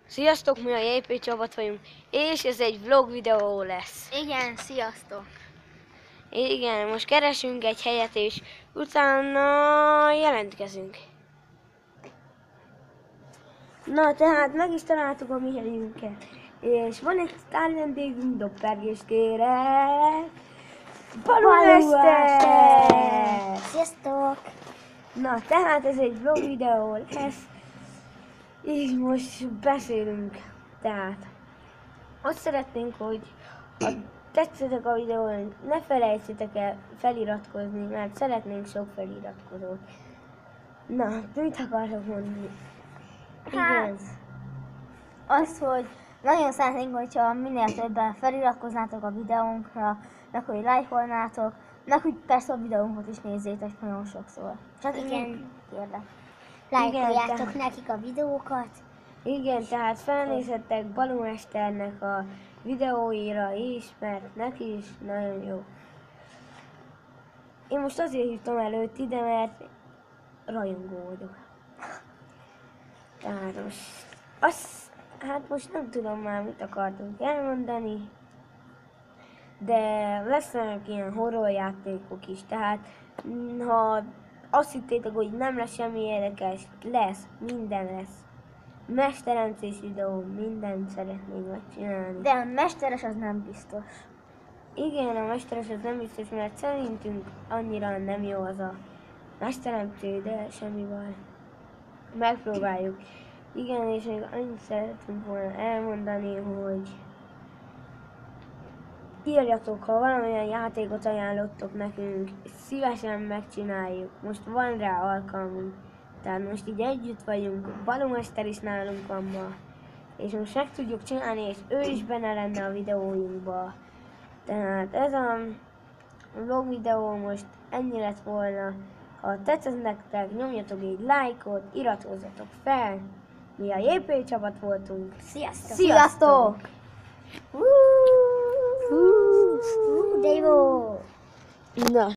Sziasztok, mi a JP csapat vagyunk, és ez egy vlog videó lesz. Igen, sziasztok! Igen, most keresünk egy helyet, és utána jelentkezünk. Na, tehát meg is találtuk a mi helyünket. És van egy sztár vendégünk, doppergést kérek. Balúmester! Sziasztok! Na, tehát ez egy vlog videó lesz. És most beszélünk. Tehát azt szeretnénk, hogy ha tetszetek a videón, ne felejtsétek el feliratkozni, mert szeretnénk sok feliratkozót. Na, mit akarok mondani? Hát, az, hogy nagyon szeretnénk, hogyha minél többen feliratkoznátok a videónkra, meg hogy lájkolnátok, meg hogy persze a videónkat is nézzétek nagyon sokszor. Csak igen, kérlek. Lájkoljátok nekik a videókat. Igen, tehát felnézhettek Balúmesternek a videóira is, mert neki is nagyon jó. Én most azért hívtam előtt ide, mert rajongó vagyok. Tehát hát most nem tudom már, mit akartunk elmondani, de lesznek ilyen horror játékok is, tehát ha azt hittétek, hogy nem lesz semmi érdekes, lesz, minden lesz. Mesteremcés videó, mindent szeretnénk megcsinálni. De a mesteres az nem biztos. Igen, a mesteres az nem biztos, mert szerintünk annyira nem jó az a mesteremcé, de semmi baj. Megpróbáljuk. Igen, és még annyit szeretünk volna elmondani, hogy írjatok, ha valamilyen játékot ajánlottok nekünk, szívesen megcsináljuk. Most van rá alkalmunk. Tehát most így együtt vagyunk, Balúmester is nálunk van ma, és most meg tudjuk csinálni, és ő is benne lenne a videóinkba. Tehát ez a vlog videó most ennyi lett volna. Ha tetszett nektek, nyomjatok egy lájkot, iratkozzatok fel. Mi a JP csapat voltunk. Sziasztok! Sziasztok! De jó! Na.